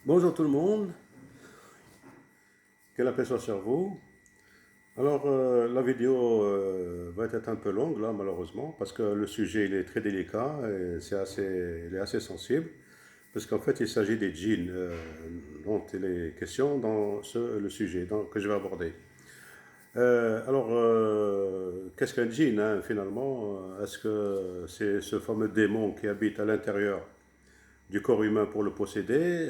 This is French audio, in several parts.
Bonjour tout le monde, que la paix soit sur vous. Alors la vidéo va être un peu longue là malheureusement parce que le sujet il est très délicat et il est assez sensible parce qu'en fait il s'agit des djinns dont il est question dans le sujet que je vais aborder. Qu'est-ce qu'un djinn hein, finalement? Est-ce que c'est ce fameux démon qui habite à l'intérieur du corps humain pour le posséder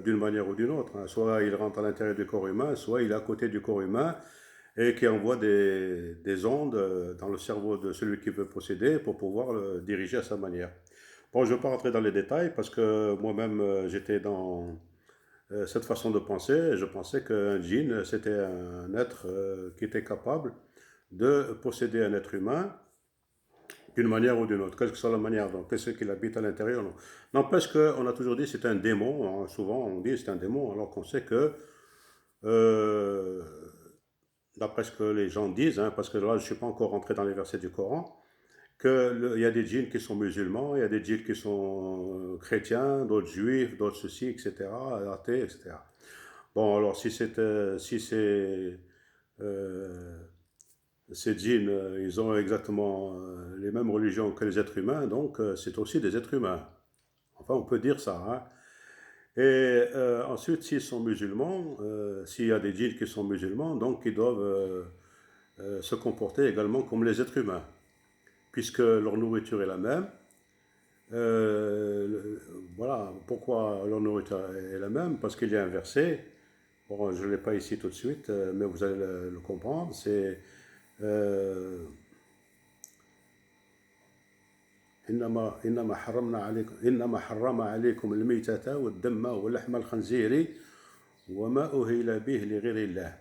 d'une manière ou d'une autre, hein? Soit il rentre à l'intérieur du corps humain, soit il est à côté du corps humain et qui envoie des ondes dans le cerveau de celui qui veut posséder pour pouvoir le diriger à sa manière. Bon, je ne vais pas rentrer dans les détails parce que moi-même j'étais dans cette façon de penser. Je pensais qu'un djinn c'était un être qui était capable de posséder un être humain d'une manière ou d'une autre, quelle que soit la manière, donc qu'est-ce qu'il habite à l'intérieur. Non. N'empêche qu'on a toujours dit que c'est un démon, hein. Souvent on dit que c'est un démon, alors qu'on sait que, euh, d'après ce que les gens disent, hein, parce que là je ne suis pas encore rentré dans les versets du Coran, qu'il y a des djinns qui sont musulmans, il y a des djinns qui sont chrétiens, d'autres juifs, d'autres ceci, etc., athées, etc. Bon, alors si c'est euh, ces djinns, ils ont exactement les mêmes religions que les êtres humains, donc c'est aussi des êtres humains. Enfin, on peut dire ça, hein. Et ensuite, s'ils sont musulmans, s'il y a des djinns qui sont musulmans, donc ils doivent se comporter également comme les êtres humains, puisque leur nourriture est la même. Voilà, pourquoi leur nourriture est la même? Parce qu'il y a un verset, bon, je ne l'ai pas ici tout de suite, mais vous allez le comprendre, c'est euh, إنما حرم عليكم الميتة والدم ولحم الخنزير وما أهل به لغير الله.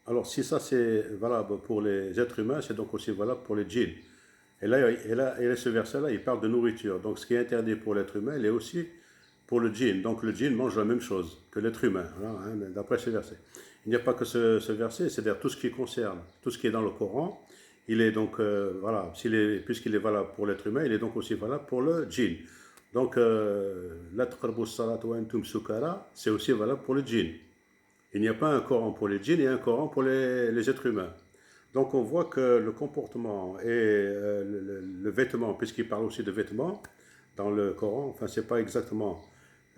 Alors si ça c'est valable pour les êtres humains, c'est donc aussi valable pour les djinns. Et là, ce verset-là, il parle de nourriture. Donc ce qui est interdit pour l'être humain, il est aussi pour le djinn. Donc le djinn mange la même chose que l'être humain, voilà, hein, d'après ce verset. Il n'y a pas que ce verset, c'est-à-dire tout ce qui concerne, tout ce qui est dans le Coran, il est donc, voilà, puisqu'il est valable pour l'être humain, il est donc aussi valable pour le djinn. Donc, la taqrabu salat wa antum sukara, c'est aussi valable pour le djinn. Il n'y a pas un Coran pour les djinns et un Coran pour les êtres humains. Donc on voit que le comportement et le vêtement, puisqu'il parle aussi de vêtements dans le Coran, enfin c'est pas exactement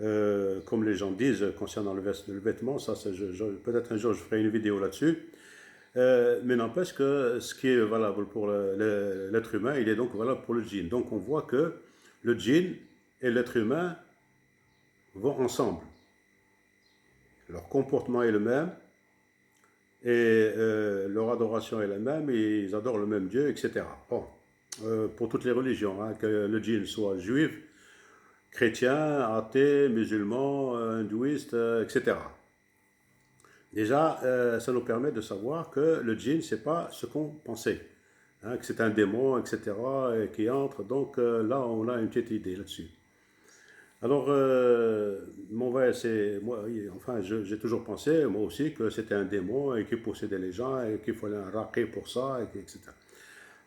comme les gens disent concernant le vêtement, ça peut-être un jour je ferai une vidéo là-dessus, mais n'empêche que ce qui est valable pour l'être humain, il est donc valable pour le djinn. Donc on voit que le djinn et l'être humain vont ensemble. Leur comportement est le même, et leur adoration est la même, et ils adorent le même Dieu, etc. Bon, pour toutes les religions, hein, que le djinn soit juif, chrétien, athée, musulman, hindouiste, etc. Déjà, ça nous permet de savoir que le djinn, c'est pas ce qu'on pensait, hein, que c'est un démon, etc., et qui entre. Donc là, on a une petite idée là-dessus. Alors, mon vrai, c'est moi, enfin, j'ai toujours pensé, moi aussi, que c'était un démon et qu'il possédait les gens et qu'il fallait un raqi pour ça, etc.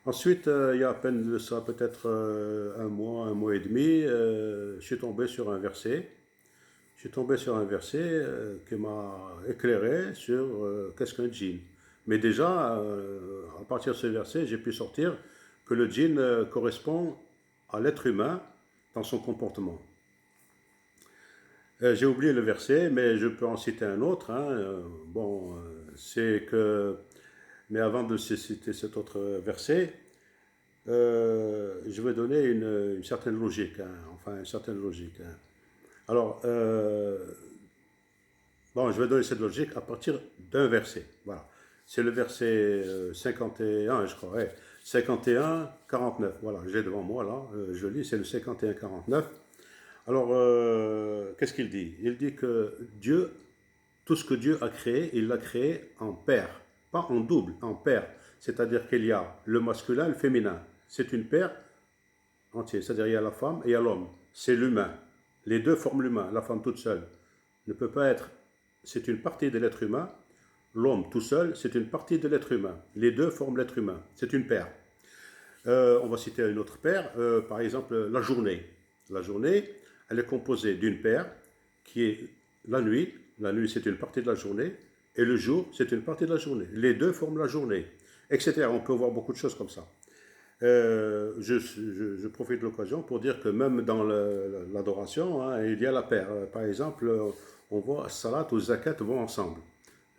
Ensuite, il y a à peine de ça, peut-être un mois et demi, je suis tombé sur un verset. Je suis tombé sur un verset qui m'a éclairé sur qu'est-ce qu'un djinn. Mais déjà, à partir de ce verset, j'ai pu sortir que le djinn correspond à l'être humain dans son comportement. J'ai oublié le verset, mais je peux en citer un autre, hein. Bon, c'est que, mais avant de citer cet autre verset, je vais donner une certaine logique, hein, enfin une certaine logique, hein. Alors, bon, je vais donner cette logique à partir d'un verset. Voilà. C'est le verset 51, je crois. Ouais. 51, 49. Voilà, j'ai devant moi là. Je lis, c'est le 51, 49. Alors, qu'est-ce qu'il dit? Il dit que Dieu, tout ce que Dieu a créé, il l'a créé en paire, pas en double, en paire. C'est-à-dire qu'il y a le masculin et le féminin. C'est une paire entière. C'est-à-dire il y a la femme et il y a l'homme. C'est l'humain. Les deux forment l'humain. La femme toute seule ne peut pas être. C'est une partie de l'être humain. L'homme tout seul, c'est une partie de l'être humain. Les deux forment l'être humain. C'est une paire. On va citer une autre paire. Par exemple, la journée. La journée, elle est composée d'une paire qui est la nuit. La nuit, c'est une partie de la journée. Et le jour, c'est une partie de la journée. Les deux forment la journée, etc. On peut voir beaucoup de choses comme ça. Je profite de l'occasion pour dire que même dans l'adoration, hein, il y a la paire. Par exemple, on voit salat ou zakat vont ensemble.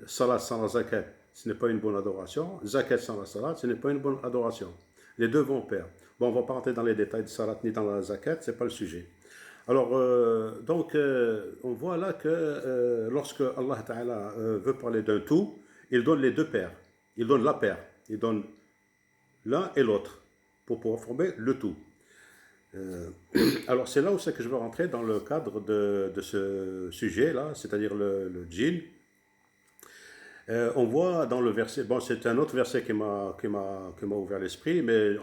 Salat sans la zakat, ce n'est pas une bonne adoration. Zakat sans la salat, ce n'est pas une bonne adoration. Les deux vont pair. Bon, on ne va pas rentrer dans les détails de salat ni dans la zakat, ce n'est pas le sujet. Alors, on voit là que lorsque Allah Ta'ala veut parler d'un tout, il donne les deux paires. Il donne la paire. Il donne l'un et l'autre pour pouvoir former le tout. Alors, c'est là où c'est que je veux rentrer dans le cadre de ce sujet-là, c'est-à-dire le djinn. On voit dans le verset, bon, c'est un autre verset qui m'a ouvert l'esprit, mais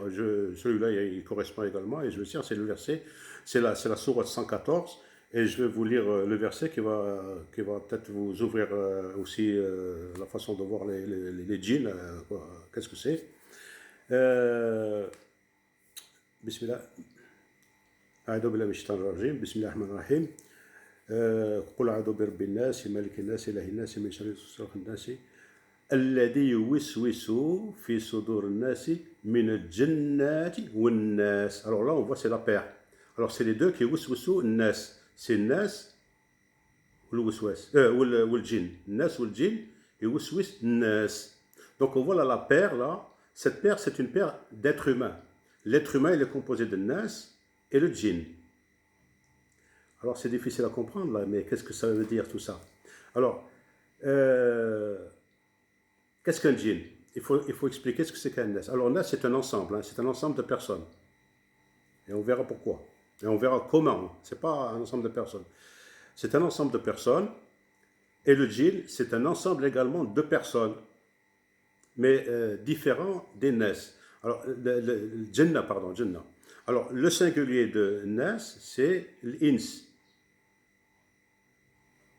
celui-là, il correspond également, et je veux dire, c'est le verset, c'est la sourate 114, et je vais vous lire le verset qui va peut-être vous ouvrir aussi la façon de voir les djinns, qu'est-ce que c'est. Bismillah. أعوذ بالله من الشيطان الرجيم بسم الله الرحمن الرحيم قل أعوذ برب الناس ملك الناس إله الناس من شر الوسواس الخناس الذي يوسوس في صدور الناس من الجنات والناس. Alors là on voit c'est la paire. Alors c'est les deux qui يوسوسوا الناس. C'est الناس والوسواس والجن. الناس والجن يوسوس الناس. Donc on voit là la paire là. Cette paire c'est une paire d'êtres humains. L'être humain il est composé de nas et le djinn. Alors c'est difficile à comprendre là, mais qu'est-ce que ça veut dire tout ça? Alors, qu'est-ce qu'un djinn? Il faut expliquer ce que c'est qu'un nas. Alors nas c'est un ensemble, hein, c'est un ensemble de personnes. Et on verra pourquoi. Et on verra comment. C'est pas un ensemble de personnes. C'est un ensemble de personnes. Et le djinn c'est un ensemble également de personnes, mais différents des nas. Alors, le Jannah, pardon, Jannah. Alors, le singulier de Nas, c'est l'Ins.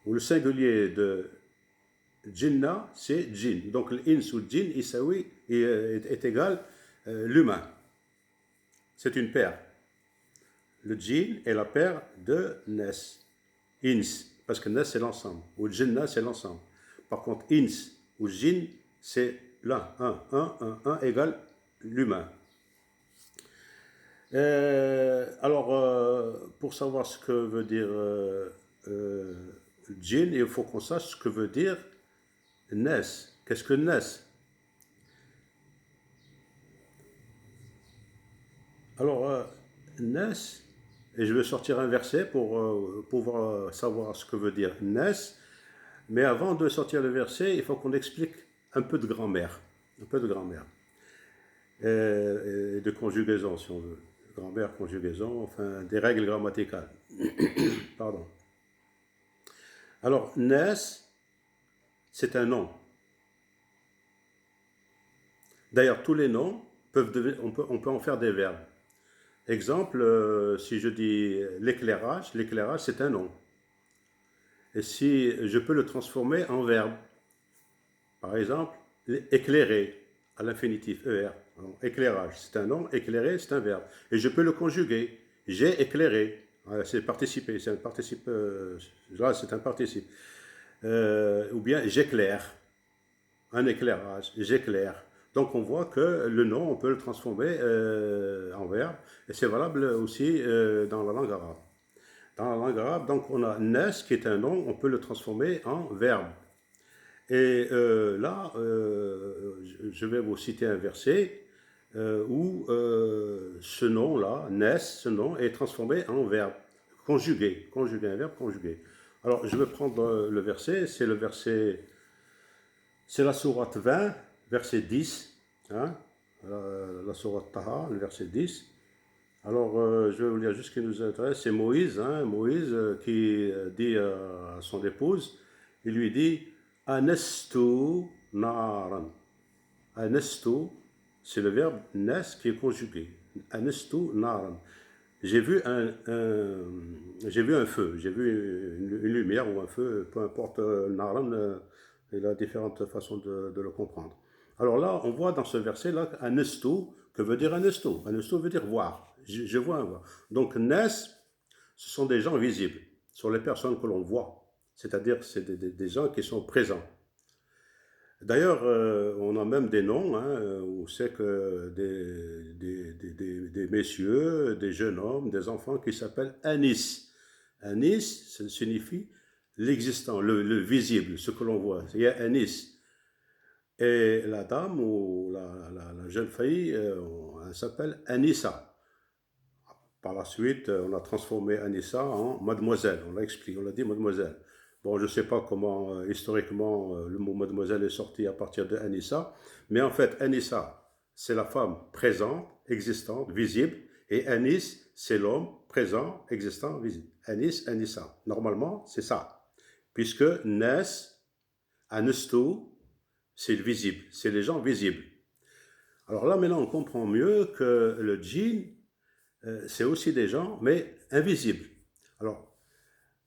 Ou le singulier de Jinnah, c'est Jinn. Donc, l'Ins ou le Jinn, est égal l'humain. C'est une paire. Le Jinn est la paire de Nas. Ins, parce que Nas, c'est l'ensemble. Ou Jinnah, c'est l'ensemble. Par contre, Ins ou Jinn, c'est l'un. Un égale l'humain. Pour savoir ce que veut dire djinn, il faut qu'on sache ce que veut dire nas. Qu'est-ce que nas? Alors, nas, et je vais sortir un verset pour pouvoir savoir ce que veut dire nas, mais avant de sortir le verset, il faut qu'on explique un peu de grammaire. Un peu de grammaire. Et de conjugaison, si on veut. Grammaire, conjugaison, enfin, des règles grammaticales. Pardon. Alors, nas, c'est un nom. D'ailleurs, tous les noms peuvent devenir, on peut en faire des verbes. Exemple, si je dis l'éclairage c'est un nom. Et si je peux le transformer en verbe. Par exemple, éclairer, à l'infinitif, ER. Éclairage, c'est un nom, éclairer, c'est un verbe. Et je peux le conjuguer. J'ai éclairé. C'est participé, c'est un participe. Là, c'est un participe. Ou bien j'éclaire. Un éclairage, j'éclaire. Donc on voit que le nom, on peut le transformer en verbe. Et c'est valable aussi dans la langue arabe. Dans la langue arabe, donc on a nas qui est un nom, on peut le transformer en verbe. Et là, je vais vous citer un verset où ce nom-là, nes, ce nom est transformé en verbe, conjugué, un verbe conjugué. Alors, je vais prendre le verset, c'est la sourate 20, verset 10, hein, la sourate Taha, le verset 10. Alors, je vais vous lire juste ce qui nous intéresse, c'est Moïse, hein, qui dit à son épouse, il lui dit « Anestu naran ». Anestu, c'est le verbe nes qui est conjugué. Anestu naran. J'ai vu un feu, j'ai vu une lumière ou un feu, peu importe, naran, il a différentes façons de le comprendre. Alors là, on voit dans ce verset-là, anestu, que veut dire anestu? Anestu veut dire voir, je vois un voir. Donc nes, ce sont des gens visibles. sur les personnes que l'on voit. C'est-à-dire c'est des gens qui sont présents. D'ailleurs, on a même des noms, hein, où c'est que des messieurs, des jeunes hommes, des enfants qui s'appellent Anis. Anis, ça signifie l'existant, le visible, ce que l'on voit. Il y a Anis. Et la dame ou la jeune fille, elle s'appelle Anissa. Par la suite, on a transformé Anissa en mademoiselle. On l'a expliqué, on l'a dit mademoiselle. Bon, je ne sais pas comment, historiquement, le mot mademoiselle est sorti à partir de Anissa, mais en fait, Anissa, c'est la femme présente, existante, visible, et Anis, c'est l'homme présent, existant, visible. Anis, Anissa. Normalement, c'est ça. Puisque Nes, Anestu, c'est le visible, c'est les gens visibles. Alors là, maintenant, on comprend mieux que le djinn, c'est aussi des gens, mais invisibles. Alors,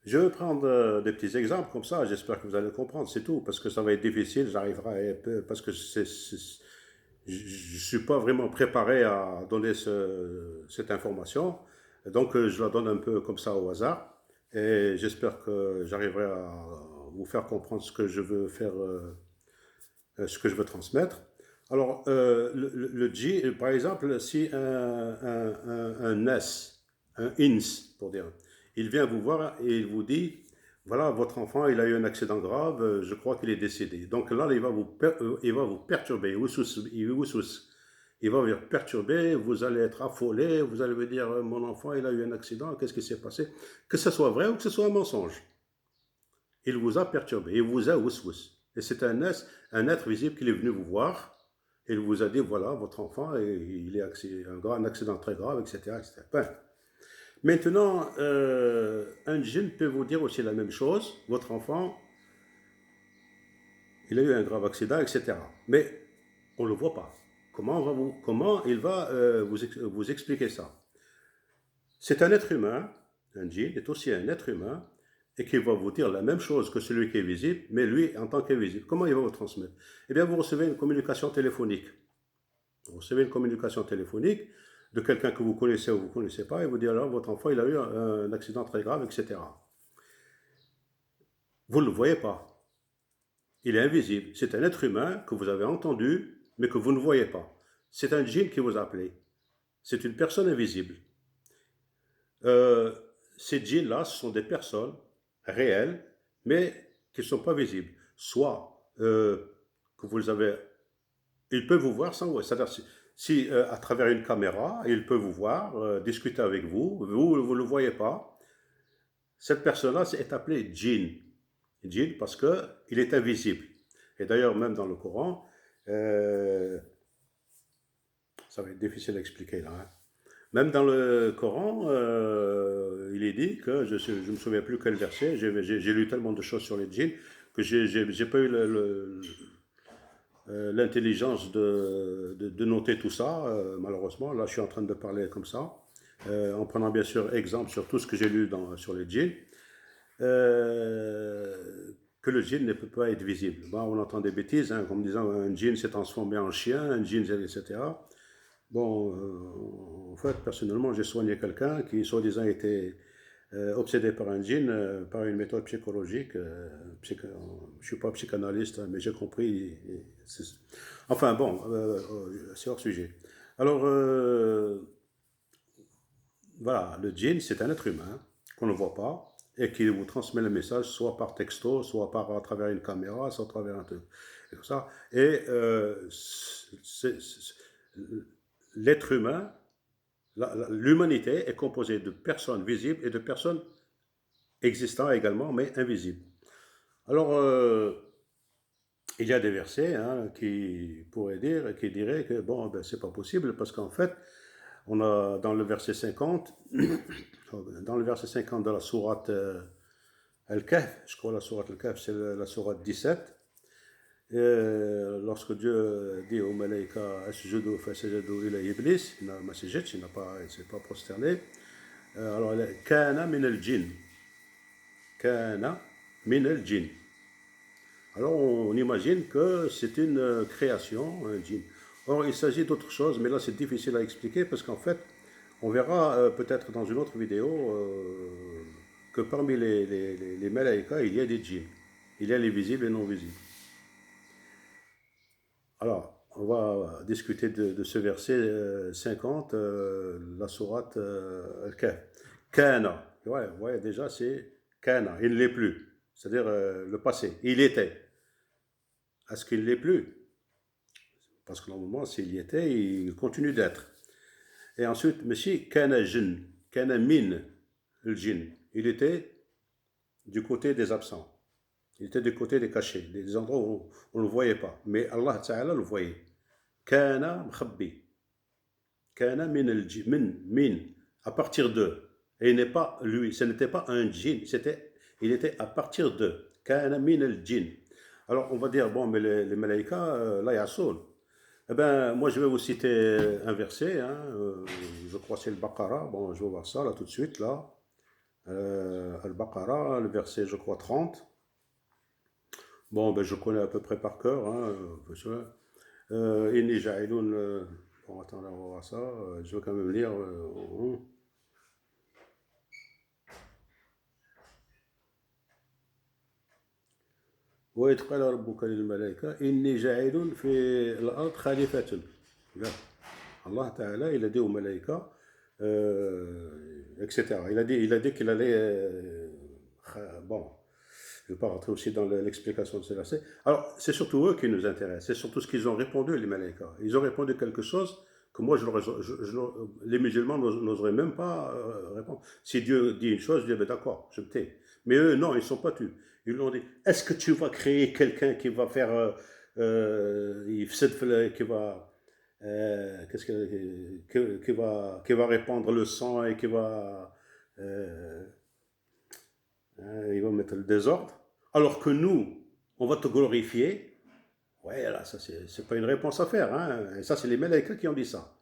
je vais prendre des petits exemples comme ça, j'espère que vous allez comprendre, c'est tout, parce que ça va être difficile, j'arriverai un peu, parce que je ne suis pas vraiment préparé à donner cette information, donc je la donne un peu comme ça au hasard, et j'espère que j'arriverai à vous faire comprendre ce que je veux faire, ce que je veux transmettre. Alors, le G, par exemple, si un S, un INS, pour dire, il vient vous voir et il vous dit, voilà, votre enfant, il a eu un accident grave, je crois qu'il est décédé. Donc là, il va vous perturber, il va vous perturber, vous allez être affolé, vous allez me dire, mon enfant, il a eu un accident, qu'est-ce qui s'est passé? Que ce soit vrai ou que ce soit un mensonge. Il vous a perturbé, il vous a wous. Et c'est un être visible qui est venu vous voir. Et il vous a dit, voilà, votre enfant, il est un accident très grave, etc. etc. Ben, maintenant, un djinn peut vous dire aussi la même chose. Votre enfant, il a eu un grave accident, etc. Mais on ne le voit pas. Comment il va vous expliquer ça? C'est un être humain, un djinn est aussi un être humain, et qui va vous dire la même chose que celui qui est visible, mais lui en tant qu'invisible. Comment il va vous transmettre? Eh bien, vous recevez une communication téléphonique. Vous recevez une communication téléphonique de quelqu'un que vous connaissez ou vous ne connaissez pas, et vous dit alors votre enfant il a eu un accident très grave, etc. Vous ne le voyez pas. Il est invisible. C'est un être humain que vous avez entendu, mais que vous ne voyez pas. C'est un djinn qui vous a appelé. C'est une personne invisible. Euh, ces djinns-là, ce sont des personnes réelles, mais qui ne sont pas visibles. Soit que vous avez... Ils peuvent vous voir sans vous. C'est-à-dire, si à travers une caméra, ils peuvent vous voir, discuter avec vous, vous ne le voyez pas, cette personne-là est appelée djinn. Djinn parce qu'il est invisible. Et d'ailleurs, même dans le Coran, ça va être difficile à expliquer là, hein. Même dans le Coran, il est dit que, je ne me souviens plus quel verset, j'ai lu tellement de choses sur les djinns que j'ai pas eu l'intelligence de noter tout ça, malheureusement. Là, je suis en train de parler comme ça, en prenant bien sûr exemple sur tout ce que j'ai lu sur les djinns, que le djinn ne peut pas être visible. Bon, on entend des bêtises, hein, comme disant un djinn s'est transformé en chien, un djinn, etc. Bon, en fait, personnellement, j'ai soigné quelqu'un qui, soi-disant, était obsédé par un djinn, par une méthode psychologique. Je ne suis pas psychanalyste, hein, mais j'ai compris. Enfin, bon, c'est hors sujet. Alors, voilà, le djinn, c'est un être humain qu'on ne voit pas et qui vous transmet le message soit par texto, soit à travers une caméra, soit à travers un truc. Et tout ça. Et l'être humain, l'humanité est composée de personnes visibles et de personnes existantes également, mais invisibles. Alors, il y a des versets hein, qui pourraient dire, qui diraient que bon, ben, c'est pas possible parce qu'en fait, on a dans le verset 50, dans le verset 50 de la sourate Al-Kahf, je crois la sourate Al-Kahf, c'est la sourate 17, lorsque Dieu dit aux Malaïka Asjudu fasajadu ila Iblis, il ne s'est pas prosterné. Alors, Kana min al-jinn. Kana min al-jinn. Alors, on imagine que c'est une création, un djinn. Or, il s'agit d'autre chose, mais là, c'est difficile à expliquer parce qu'en fait, on verra peut-être dans une autre vidéo que parmi les malaïkas, il y a des djinns. Il y a les visibles et non visibles. Alors, on va discuter de ce verset 50, la sourate Al-Kahf. Kana, ouais, ouais, déjà c'est Kana, il ne l'est plus, c'est-à-dire le passé. Il était. Est-ce qu'il ne l'est plus? Parce que normalement, s'il y était, il continue d'être. Et ensuite, monsieur Kana Jinn, Kana Min, le djinn. Il était du côté des absents. Il était du côté des cachés, des endroits où on ne le voyait pas. Mais Allah Ta'ala le voyait. Kana mkhabbi. Kana min min, à partir de. Et il n'est pas lui, ce n'était pas un djinn, il était à partir de. Kana min al djinn. Alors on va dire, bon, mais les malaïkas, la yasoul. Eh bien, moi je vais vous citer un verset, hein, je crois que c'est le Baqarah, bon, je vais voir ça là tout de suite, là. Al-Baqarah, le verset, je crois, 30. Bon, ben, je connais à peu près par cœur. Hein, Inni ja'ilun. Bon, attends, là, on va voir ça. Je vais quand même lire. وإذ قال ربك للملائكة إني جاعل في الأرض خليفة. Allah Ta'ala, il a dit aux malaïkas, etc. Il a dit qu'il allait. Bon, je ne vais pas rentrer aussi dans l'explication de ce verset. Alors, c'est surtout eux qui nous intéressent. C'est surtout ce qu'ils ont répondu, les malaïkas. Ils ont répondu quelque chose que moi, les musulmans n'oseraient même pas répondre. Si Dieu dit une chose, je dis, ben, d'accord, je me tais. Mais eux, non, ils ne sont pas tus. Ils lui ont dit, est-ce que tu vas créer quelqu'un qui va faire... qui va... qui va répandre le sang et qui va... il va mettre le désordre. Alors que nous, on va te glorifier. Ouais, là, ça, c'est pas une réponse à faire. Hein. Et ça, c'est les malaïkas qui ont dit ça.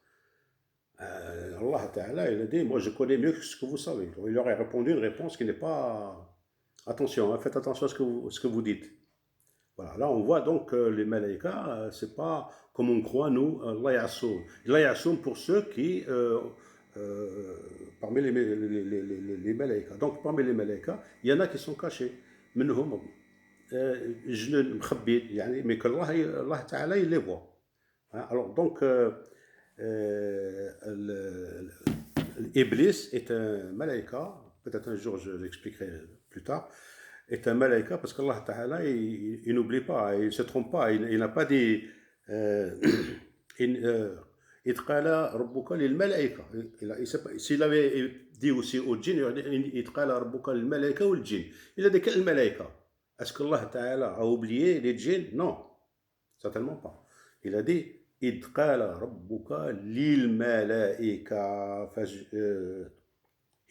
Allah Ta'ala, il a dit, moi, je connais mieux que ce que vous savez. Il leur a répondu une réponse qui n'est pas... Attention, hein, faites attention à ce que vous dites. Voilà, là, on voit donc que les malaïkas, c'est pas comme on croit, nous, Allah Yassoum. Allah Yassoum pour ceux qui... parmi les malaïkas. Donc, parmi les malaïkas, il y en a qui sont cachés. منهم جن مخبي يعني mais que Allah Ta'ala il les voit. Hein, alors donc l'Iblis est un malaïka, peut-être un jour je l'expliquerai plus tard, est un malaïka parce qu'Allah Ta'ala il n'oublie pas, il ne se trompe pas, il n'a pas dit إذ قال ربك للملائكة. S'il avait dit aussi aux djinns, إذ قال ربك للملائكة والجن. Il a dit quel malaïka? Est-ce que Allah Ta'ala a oublié les djinns? Non, certainement pas. Il a dit إذ قال ربك للملائكة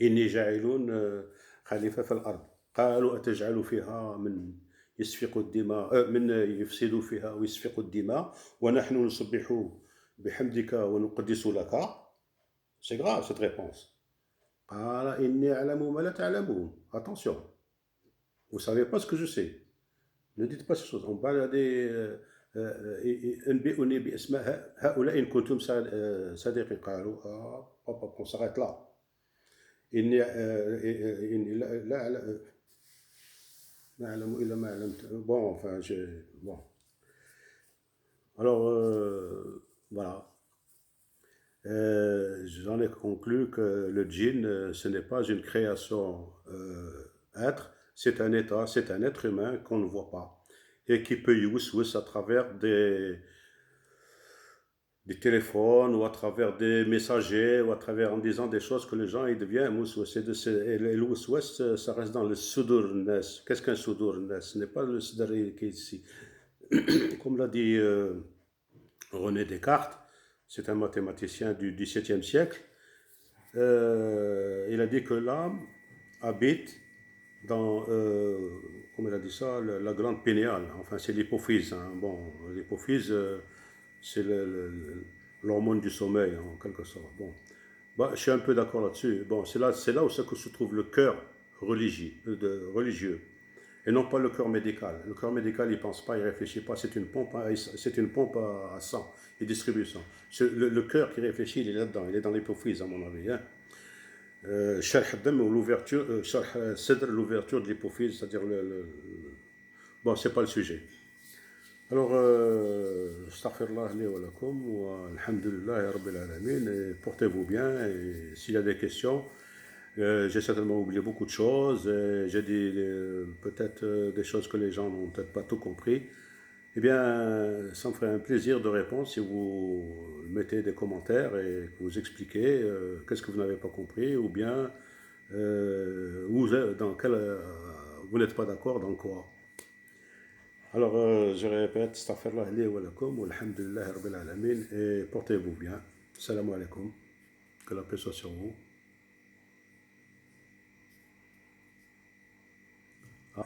إني جاعل خليفة في الأرض قالوا أتجعل فيها من يسفك الدماء من يفسد فيها ويسفك الدماء ونحن نسبح بحمدك ونقدس لك. C'est grave cette réponse. قال إني أعلم ما لا تعلمون. Attention, vous ne savez pas ce que je sais. Ne dites pas ces choses. On parle des أنبئوني بأسماء هؤلاء إن كنتم صادقين. قالوا on s'arrête là. إني لا أعلم ما أعلم إلا ما علمت. Bon, enfin, bon. Alors, voilà. J'en ai conclu que le djinn, ce n'est pas une création être, c'est un état, c'est un être humain qu'on ne voit pas et qui peut à travers des téléphones ou à travers des messagers ou à travers en disant des choses que les gens ils deviennent mouswes. Et le mouswes, ça reste dans le sudur-nes. Qu'est-ce qu'un sudur-nes? Ce n'est pas le sudur qui est ici. Comme l'a dit René Descartes, c'est un mathématicien du XVIIe siècle. Il a dit que l'âme habite dans, comment il a dit ça, la glande pénéale. Enfin, c'est l'hypophyse. Hein. Bon, l'hypophyse, c'est l'hormone du sommeil, en quelque sorte. Bon, bah, je suis un peu d'accord là-dessus. Bon, c'est là où se trouve le cœur religieux. Et non pas le cœur médical. Le cœur médical, il ne pense pas, il ne réfléchit pas. C'est une pompe à sang. Il distribue sang. Le cœur qui réfléchit, il est là-dedans. Il est dans l'hypophyse, à mon avis. Hein. شرح الدم ou l'ouverture, شرح الصدر, l'ouverture de l'hypophyse, c'est-à-dire bon, c'est pas le sujet. Alors, astaghfirullah li wa lakum wa alhamdulillah rabbil alamin, et portez-vous bien, et s'il y a des questions, j'ai certainement oublié beaucoup de choses, et j'ai dit peut-être des choses que les gens n'ont peut-être pas tout compris. Eh bien, ça me ferait un plaisir de répondre si vous mettez des commentaires et que vous expliquez qu'est-ce que vous n'avez pas compris, ou bien dans quel, vous n'êtes pas d'accord dans quoi. Alors, je répète, astaghfirullah li wa lakum, wa alhamdulillah rabbil alamin, et portez-vous bien. Salam alaikum. Que la paix soit sur vous.